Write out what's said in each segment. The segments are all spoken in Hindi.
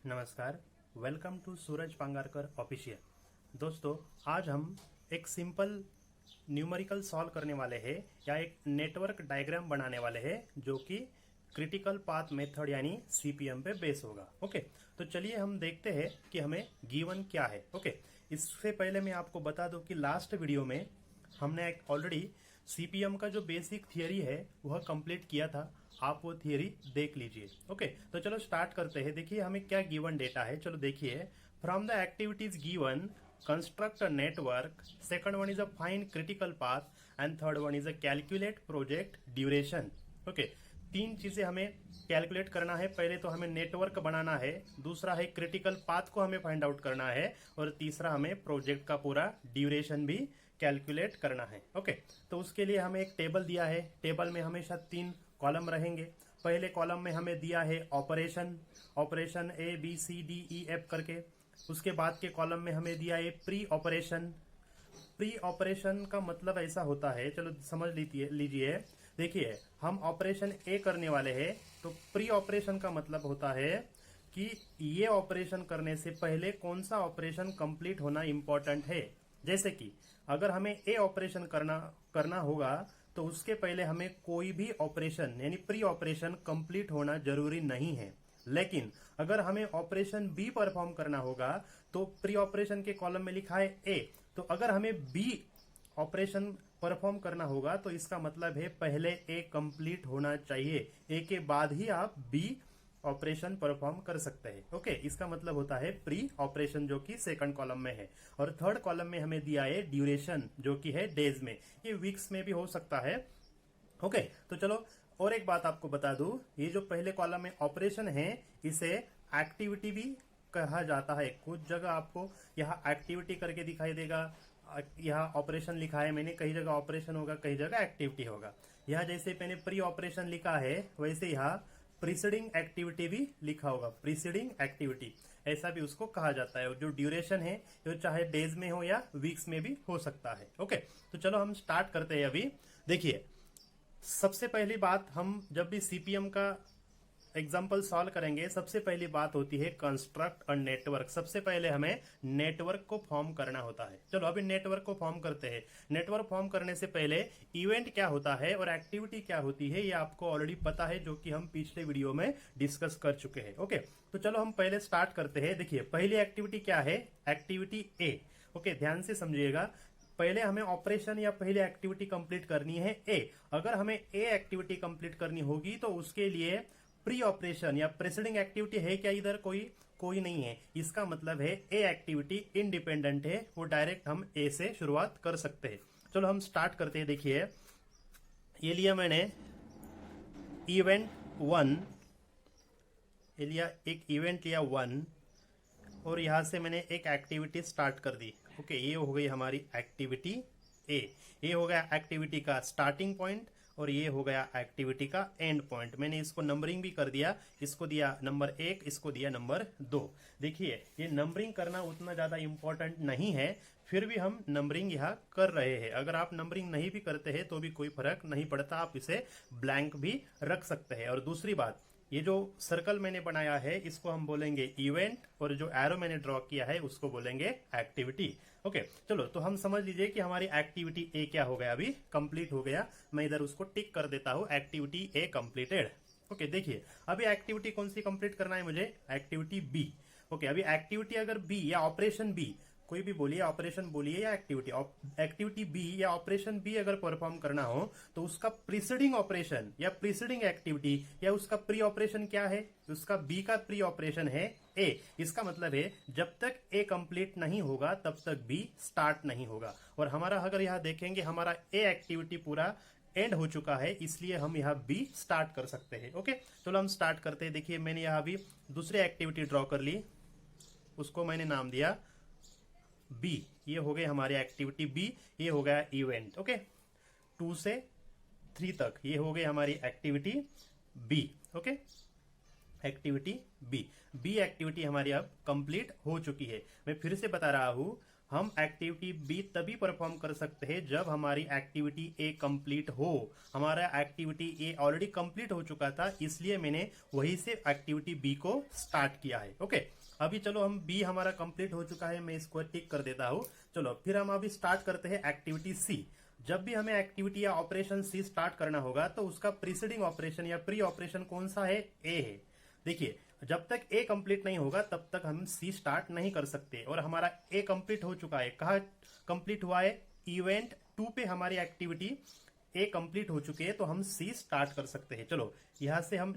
नमस्कार, welcome to Suraj Pangarkar official. दोस्तों, आज हम एक सिंपल न्यूमेरिकल सॉल्व करने वाले हैं या एक नेटवर्क डायग्राम बनाने वाले हैं जो कि क्रिटिकल पाथ मेथड यानी सीपीएम पे बेस होगा। ओके, तो चलिए हम देखते हैं कि हमें गिवन क्या है। ओके, इससे पहले मैं आपको बता दूं कि लास्ट वीडियो में हमने ऑलरेडी सीपीएम का जो बेसिक थियरी है वह कंप्लीट किया था। आप वो थियरी देख लीजिए। ओके, तो चलो स्टार्ट करते हैं। देखिए हमें क्या गिवन डेटा है। चलो देखिए, from the activities given construct a network, second one is a find critical path and third one is a calculate project duration. Okay, तीन चीजें हमें कैलकुलेट करना है। पहले तो हमें नेटवर्क बनाना है, दूसरा है क्रिटिकल पाथ को हमें फाइंड आउट करना है और तीसरा हमें प्रोजेक्ट का पूरा ड्यूरेशन भी कैलकुलेट करना है। ओके, तो उसके लिए हमें एक टेबल दिया है। टेबल में हमेशा तीन कॉलम रहेंगे। पहले कॉलम में हमें दिया है operation A B C D E F करके। उसके बाद के कॉलम में हमें दिया है प्री ऑपरेशन का मतलब ऐसा होता है, चलो समझ लीजिए। देखिए, हम ऑपरेशन ए करने वाले हैं, तो प्री ऑपरेशन का मतलब होता है कि ये ऑपरेशन करने से पहले कौन सा ऑपरेशन कंप्लीट होना इंपॉर्टेंट है। जैसे कि अगर हमें ए ऑपरेशन करना होगा तो उसके पहले हमें कोई भी ऑपरेशन यानी प्री ऑपरेशन कंप्लीट होना जरूरी नहीं है। लेकिन अगर हमें ऑपरेशन बी परफॉर्म करना होगा तो प्री ऑपरेशन के कॉलम में लिखा है ए, तो अगर हमें बी ऑपरेशन परफॉर्म करना होगा तो इसका मतलब है पहले ए कंप्लीट होना चाहिए। ए के बाद ही आप बी ऑपरेशन परफॉर्म कर सकते हैं। ओके, इसका मतलब होता है प्री ऑपरेशन जो कि सेकंड कॉलम में है। और थर्ड कॉलम में हमें दिया है ड्यूरेशन जो कि है डेज में, ये वीक्स में भी हो सकता है। ओके, तो चलो और एक बात आपको बता दूं, ये जो पहले कॉलम में ऑपरेशन है इसे एक्टिविटी भी कहा जाता है। कुछ जगह आपको यहाँ एक्टिविटी करके दिखाई देगा, यहाँ ऑपरेशन लिखा है मैंने, कई जगह ऑपरेशन होगा, कई जगह एक्टिविटी होगा। यहाँ जैसे मैंने प्री ऑपरेशन लिखा है वैसे यहाँ प्रीसीडिंग एक्टिविटी भी लिखा होगा। प्रीसीडिंग एक्टिविटी ऐसा भी उसको कहा जाता है। जो ड्यूरेशन है वो चाहे डेज में हो या वीक्स में भी हो सकता है। ओके, तो चलो हम स्टार्ट करते हैं। अभी देखिए, सबसे पहली बात, हम जब भी सीपीएम का एग्जाम्पल सॉल्व करेंगे सबसे पहली बात होती है कंस्ट्रक्ट अ नेटवर्क। सबसे पहले हमें नेटवर्क को फॉर्म करना होता है। चलो अभी नेटवर्क को फॉर्म करते हैं। नेटवर्क फॉर्म करने से पहले इवेंट क्या होता है और एक्टिविटी क्या होती है ये आपको ऑलरेडी पता है, जो कि हम पिछले वीडियो में डिस्कस कर चुके हैं। ओके, तो चलो हम पहले स्टार्ट करते हैं। देखिए, पहली एक्टिविटी क्या है, एक्टिविटी ए। ओके, ध्यान से समझिएगा। पहले हमें ऑपरेशन या पहले एक्टिविटी कंप्लीट करनी है ए। अगर हमें ए एक्टिविटी कंप्लीट करनी होगी तो उसके लिए प्री ऑपरेशन या प्रेसिडिंग एक्टिविटी है क्या, इधर कोई नहीं है। इसका मतलब है ए एक्टिविटी इंडिपेंडेंट है, वो डायरेक्ट हम ए से शुरुआत कर सकते हैं। चलो हम स्टार्ट करते हैं। देखिए, ये लिया मैंने इवेंट 1, ये लिया एक इवेंट लिया 1 और यहां से मैंने एक एक्टिविटी स्टार्ट कर दी। ओके, ये हो गई हमारी एक्टिविटी ए। ये हो गया एक्टिविटी का स्टार्टिंग पॉइंट और ये हो गया एक्टिविटी का एंड पॉइंट। मैंने इसको नंबरिंग भी कर दिया, इसको दिया नंबर 1, इसको दिया नंबर 2। देखिए, ये नंबरिंग करना उतना ज्यादा इंपॉर्टेंट नहीं है, फिर भी हम नंबरिंग यहाँ कर रहे हैं। अगर आप नंबरिंग नहीं भी करते हैं तो भी कोई फर्क नहीं पड़ता, आप इसे ब्लैंक भी रख सकते हैं। और दूसरी बात, ये जो सर्कल मैंने बनाया है इसको हम बोलेंगे इवेंट और जो एरो मैंने ड्रॉ किया है उसको बोलेंगे एक्टिविटी। ओके, चलो तो हम समझ लीजिए कि हमारी एक्टिविटी ए क्या हो गया, अभी कंप्लीट हो गया। मैं इधर उसको टिक कर देता हूं, एक्टिविटी ए कंप्लीटेड। ओके, देखिए अभी एक्टिविटी कौन सी कंप्लीट करना है मुझे, एक्टिविटी बी। ओके, अभी एक्टिविटी अगर बी या ऑपरेशन बी, कोई भी बोलिए, ऑपरेशन बोलिए या एक्टिविटी बी या ऑपरेशन बी अगर परफॉर्म करना हो तो उसका प्रीसीडिंग ऑपरेशन या प्रीसीडिंग एक्टिविटी या उसका प्री ऑपरेशन क्या है, उसका बी का प्री ऑपरेशन है ए। इसका मतलब है जब तक ए कंप्लीट नहीं होगा तब तक बी स्टार्ट नहीं होगा। और हमारा अगर यहां देखेंगे हमारा ए एक्टिविटी पूरा एंड हो चुका है, इसलिए हम यहाँ बी स्टार्ट कर सकते हैं। ओके, चलो हम स्टार्ट करते हैं। देखिए, मैंने यहाँ भी दूसरी एक्टिविटी ड्रॉ कर ली, उसको मैंने नाम दिया बी। ये हो गई हमारी एक्टिविटी बी, ये हो गया इवेंट। ओके, 2 से 3 तक ये हो गई हमारी activity B. Okay, activity B activity हमारी अब कंप्लीट हो चुकी है। मैं फिर से बता रहा हूं, हम एक्टिविटी बी तभी परफॉर्म कर सकते हैं जब हमारी एक्टिविटी ए कंप्लीट हो। हमारा एक्टिविटी ए ऑलरेडी कंप्लीट हो चुका था, इसलिए मैंने वहीं से एक्टिविटी बी को स्टार्ट किया है। ओके, अभी चलो हम बी हमारा कंप्लीट हो चुका है, मैं इसको टिक कर देता हूं। चलो फिर हम अभी स्टार्ट करते हैं एक्टिविटी सी। जब भी हमें एक्टिविटी या ऑपरेशन सी स्टार्ट करना होगा तो उसका प्रीसीडिंग ऑपरेशन या प्री ऑपरेशन कौन सा है? ए है। देखिए, जब तक ए कंप्लीट नहीं होगा तब तक हम सी स्टार्ट नहीं कर सकते, और हमारा ए कंप्लीट हो चुका है। कहा कंप्लीट हुआ है? इवेंट 2 पे हमारी एक्टिविटी ए कंप्लीट हो चुकी है, तो हम सी स्टार्ट कर सकते हैं। चलो यहां से हम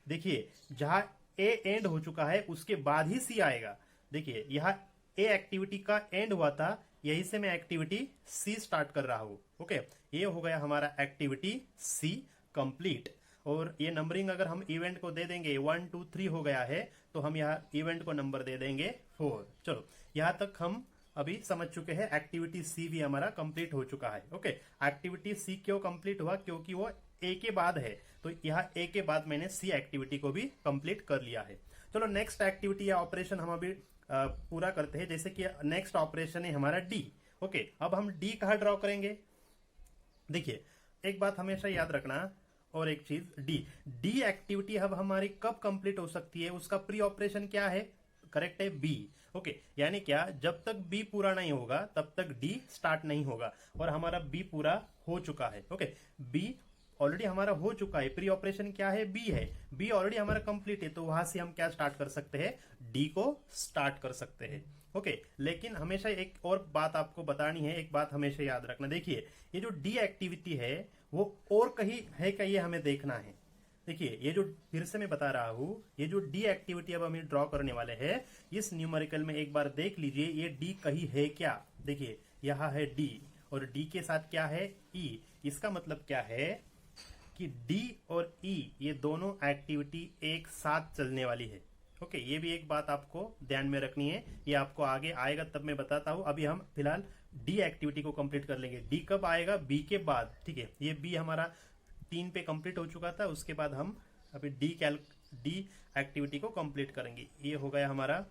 देखिए जहां ए एंड हो चुका है उसके बाद ही सी आएगा। देखिए यहाँ ए एक्टिविटी का एंड हुआ था, यही से मैं एक्टिविटी सी स्टार्ट कर रहा हूं। ओके, ये हो गया हमारा एक्टिविटी सी कंप्लीट। और ये नंबरिंग अगर हम इवेंट को दे देंगे 1 2 3 हो गया है, तो हम यहाँ इवेंट को नंबर दे देंगे 4। चलो यहाँ तक हम अभी समझ चुके हैं। एक्टिविटी सी भी हमारा कंप्लीट हो चुका है। ओके, एक्टिविटी सी क्यों कंप्लीट हुआ? क्योंकि वो ए के बाद है, तो यहाँ ए के बाद मैंने सी एक्टिविटी को भी कंप्लीट कर लिया है। चलो नेक्स्ट एक्टिविटी या ऑपरेशन हम अभी पूरा करते हैं। जैसे कि नेक्स्ट ऑपरेशन है हमारा डी। ओके, अब हम डी कहाँ ड्रॉ करेंगे? देखिए, एक बात हमेशा याद रखना, और एक चीज, डी एक्टिविटी अब हमारी कब कंप्लीट हो सकती है? उसका प्री ऑपरेशन क्या है? करेक्ट है, बी। ओके, यानी क्या, जब तक बी पूरा नहीं होगा तब तक डी स्टार्ट नहीं होगा, और हमारा बी पूरा हो चुका है। ओके, बी ऑलरेडी हमारा हो चुका है। प्री ऑपरेशन क्या है? बी है। बी ऑलरेडी हमारा कंप्लीट है, तो वहां से हम क्या स्टार्ट कर सकते हैं? डी को स्टार्ट कर सकते हैं। ओके, लेकिन हमेशा एक और बात आपको बतानी है, एक बात हमेशा याद रखना। देखिए, ये जो डी एक्टिविटी है वो और कहीं है क्या, ये हमें देखना है। देखिए, ये जो फिर से मैं बता रहा हूं, ये जो डी एक्टिविटी अब हम ड्रॉ करने वाले हैं, इस न्यूमेरिकल में एक बार देख लीजिए ये डी कहीं है क्या। देखिए यहाँ है डी, और डी के साथ क्या है? ई। इसका मतलब क्या है कि डी और ई ये दोनों एक्टिविटी एक साथ चलने वाली है। ओके, ये भी एक बात आपको ध्यान में रखनी है, ये आपको आगे आएगा तब मैं बताता हूं। अभी हम फिलहाल डी एक्टिविटी को कंप्लीट कर लेंगे। डी कब आएगा? बी के बाद। ठीक है, ये बी हमारा 3 पे कंप्लीट हो चुका था, उसके बाद हम अभी डी एक्टिविटी को कंप्लीट करेंगे। ये हो गया हमारा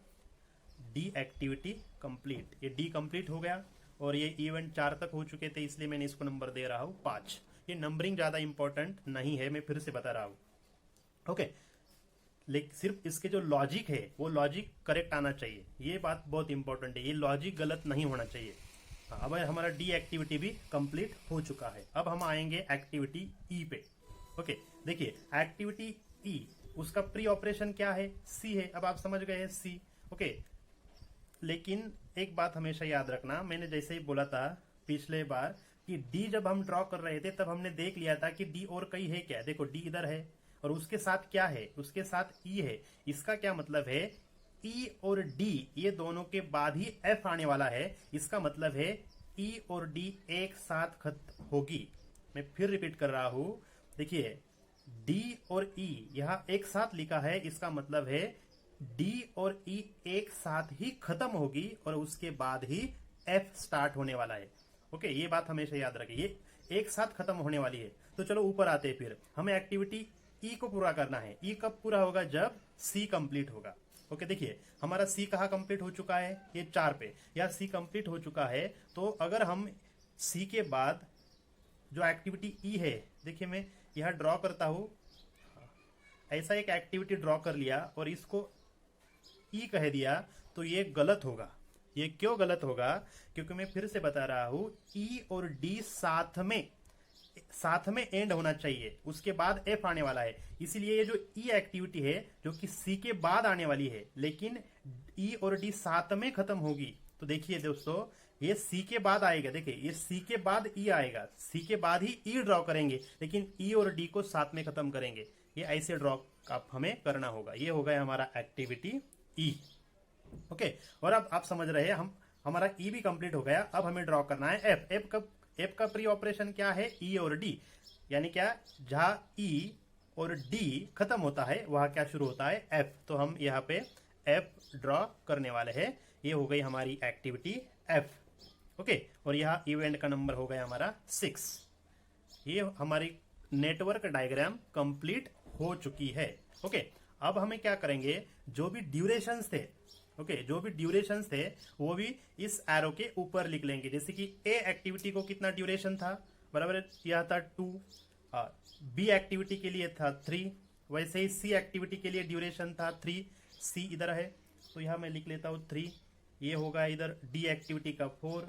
डी एक्टिविटी कंप्लीट। ये डी कंप्लीट हो गया, और ये इवेंट 4 तक हो चुके थे, इसलिए मैंने इसको नंबर दे रहा हूं 5। ये नंबरिंग ज्यादा इंपॉर्टेंट नहीं है, मैं फिर से बता रहा हूं। ओके, लेकिन सिर्फ इसके जो लॉजिक है वो लॉजिक करेक्ट आना चाहिए, ये बात बहुत इंपॉर्टेंट है। ये लॉजिक गलत नहीं होना चाहिए। अब हमारा डी एक्टिविटी भी कंप्लीट हो चुका है। अब हम आएंगे एक्टिविटी ई पे। ओके, देखिए एक्टिविटी ई, उसका प्री ऑपरेशन क्या है? सी है। अब आप समझ गए हैं सी। ओके, लेकिन एक बात हमेशा याद रखना, मैंने जैसे ही बोला था पिछले बार कि डी जब हम ड्रॉ कर रहे थे तब हमने देख लिया था कि डी और कहीं है क्या। देखो डी इधर है, और उसके साथ क्या है? उसके साथ ई है। इसका क्या मतलब है? ई और डी ये दोनों के बाद ही एफ आने वाला है। इसका मतलब है ई और डी एक साथ खत्म होगी। मैं फिर रिपीट कर रहा हूं, देखिए डी और ई यहां एक साथ लिखा है, इसका मतलब है डी और ई एक साथ ही खत्म होगी, और उसके बाद ही एफ स्टार्ट होने वाला है। ओके, ये बात हमेशा याद रखिए, ये एक साथ खत्म होने वाली है। तो चलो ऊपर आते हैं, फिर हमें एक्टिविटी ई को पूरा करना है। ई कब पूरा होगा? जब सी कंप्लीट होगा। ओके, देखिए हमारा सी कहाँ कंप्लीट हो चुका है? ये 4 पे, या सी कंप्लीट हो चुका है। तो अगर हम सी के बाद जो एक्टिविटी ई है, देखिए मैं यहाँ ड्रॉ करता हूं, ऐसा एक एक्टिविटी ड्रॉ कर लिया और इसको ई कह दिया, तो ये गलत होगा। ये क्यों गलत होगा? क्योंकि मैं फिर से बता रहा हूं, ई और डी साथ में एंड होना चाहिए, उसके बाद एफ आने वाला है। इसीलिए ये जो ई एक्टिविटी है जो कि सी के बाद आने वाली है, लेकिन ई और डी साथ में खत्म होगी। तो देखिए दोस्तों, ये सी के बाद आएगा। देखिए ये सी के बाद ई आएगा, सी के बाद ही ई ड्रॉ करेंगे, लेकिन ई और डी को साथ में खत्म करेंगे। ये ऐसे ड्रॉ आप हमें करना होगा। ये हो गया हमारा एक्टिविटी ई। ओके, और अब आप समझ रहे हैं, हमारा ई भी कंप्लीट हो गया। अब हमें ड्रॉ करना है एफ। एफ का प्री ऑपरेशन क्या है? ई और डी। यानी क्या? जहां ई और डी खत्म होता है वहां क्या शुरू होता है? एफ। तो हम यहाँ पे एफ ड्रॉ करने वाले हैं। ये हो गई हमारी एक्टिविटी एफ। ओके, और यहाँ इवेंट का नंबर हो गया हमारा 6। ये हमारी नेटवर्क डायग्राम कंप्लीट हो चुकी है। ओके, अब हमें क्या करेंगे? जो भी ड्यूरेशंस थे, ओके जो भी ड्यूरेशन थे वो भी इस एरो के ऊपर लिख लेंगे। जैसे कि ए एक्टिविटी को कितना ड्यूरेशन था, बराबर है, यह था 2, बी एक्टिविटी के लिए था 3, वैसे ही सी एक्टिविटी के लिए ड्यूरेशन था 3, सी इधर है तो यह मैं लिख लेता हूँ 3, ये होगा इधर डी एक्टिविटी का 4,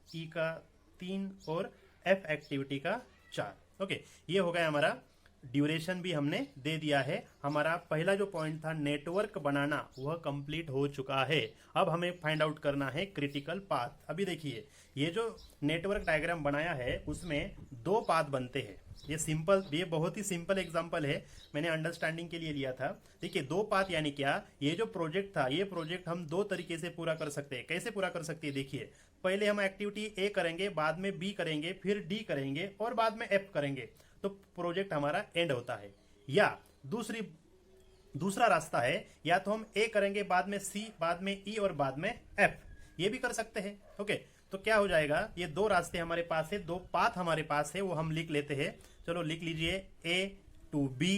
ई का 3 और एफ एक्टिविटी का 4। ओके ये हो गया हमारा ड्यूरेशन भी हमने दे दिया है। हमारा पहला जो पॉइंट था नेटवर्क बनाना वह कंप्लीट हो चुका है। अब हमें फाइंड आउट करना है क्रिटिकल पाथ। अभी देखिए ये जो नेटवर्क डायग्राम बनाया है उसमें 2 पाथ बनते हैं। ये बहुत ही सिंपल एग्जांपल है, मैंने अंडरस्टैंडिंग के लिए लिया था। देखिए 2 पाथ यानी क्या, ये जो प्रोजेक्ट था ये प्रोजेक्ट हम 2 तरीके से पूरा कर सकते हैं। कैसे पूरा कर सकते हैं, देखिए पहले हम एक्टिविटी ए करेंगे, बाद में बी करेंगे, फिर डी करेंगे और बाद में एफ करेंगे, तो प्रोजेक्ट हमारा एंड होता है। या दूसरा रास्ता है, या तो हम ए करेंगे, बाद में सी, बाद में ई और बाद में एफ, ये भी कर सकते हैं। ओके तो क्या हो जाएगा, ये 2 रास्ते हमारे पास है, 2 पाथ हमारे पास है, वो हम लिख लेते हैं। चलो लिख लीजिए A to B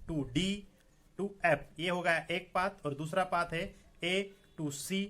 to D to F, ये हो गया एक पाथ। और दूसरा पाथ है A to C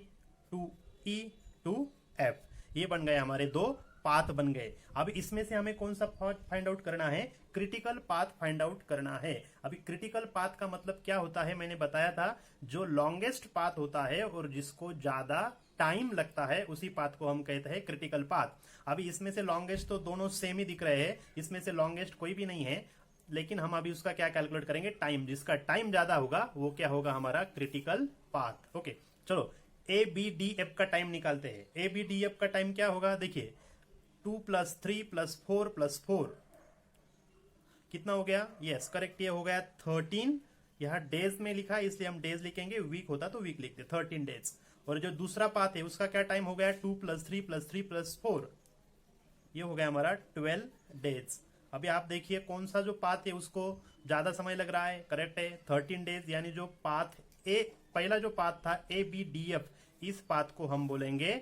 to E to F, ये बन गए हमारे 2 पाथ बन गए। अब इसमें से हमें कौन सा फाइंड आउट करना है, क्रिटिकल पाथ फाइंड आउट करना है। अभी क्रिटिकल पाथ का मतलब क्या होता है, मैंने बताया था जो लॉन्गेस्ट पाथ होता है और जिसको ज्यादा टाइम लगता है उसी पाथ को हम कहते हैं क्रिटिकल पाथ। अभी इसमें से लॉन्गेस्ट तो दोनों सेम ही दिख रहे हैं, इसमें से लॉन्गेस्ट कोई भी नहीं है, लेकिन हम अभी उसका क्या कैलकुलेट करेंगे, टाइम। जिसका टाइम ज्यादा होगा वो क्या होगा, हमारा क्रिटिकल पाथ। ओके चलो ए बी डी एफ का टाइम निकालते हैं। ए बी डी एफ का टाइम क्या होगा, देखिए 2 + 3 + 4 + 4 कितना हो गया, यस करेक्ट, ये हो गया 13। यहां डेज में लिखा है इसलिए हम डेज लिखेंगे, वीक होता तो वीक लिखते, 13 डेज। और जो दूसरा पाथ है उसका क्या टाइम हो गया, 2 + 3 + 3 + 4, ये हो गया हमारा 12 डेज। अभी आप देखिए कौन सा जो पाथ है उसको ज्यादा समय लग रहा है, करेक्ट है 13 डेज। यानी जो पाथ ए, पहला जो पाथ था ए बी डी एफ, इस पाथ को हम बोलेंगे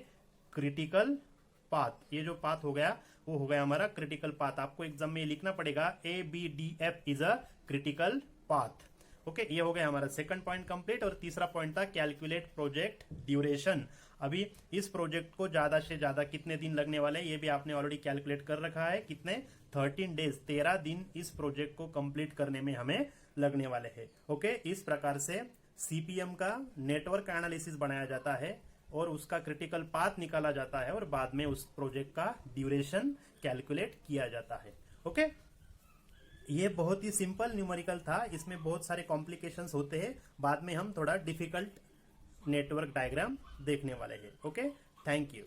क्रिटिकल पाथ। ये जो पाथ हो गया वो हो गया हमारा क्रिटिकल पाथ। आपको एग्जाम में लिखना पड़ेगा A B D F is a critical path. Okay ये हो गया हमारा सेकंड पॉइंट कंप्लीट। और तीसरा पॉइंट था कैलकुलेट प्रोजेक्ट ड्यूरेशन। अभी इस प्रोजेक्ट को ज्यादा से ज्यादा कितने दिन लगने वाले हैं ये भी आपने ऑलरेडी कैलकुलेट कर रखा है, कितने 13 डेज, 13 दिन इस प्रोजेक्ट को कंप्लीट करने में हमें लगने वाले हैं। ओके इस प्रकार से सीपीएम का नेटवर्क एनालिसिस बनाया जाता है और उसका क्रिटिकल पाथ निकाला जाता है और बाद में उस प्रोजेक्ट का ड्यूरेशन कैलकुलेट किया जाता है। ओके ये बहुत ही सिंपल न्यूमेरिकल था, इसमें बहुत सारे कॉम्प्लिकेशंस होते हैं, बाद में हम थोड़ा डिफिकल्ट नेटवर्क डायग्राम देखने वाले हैं। Okay thank you.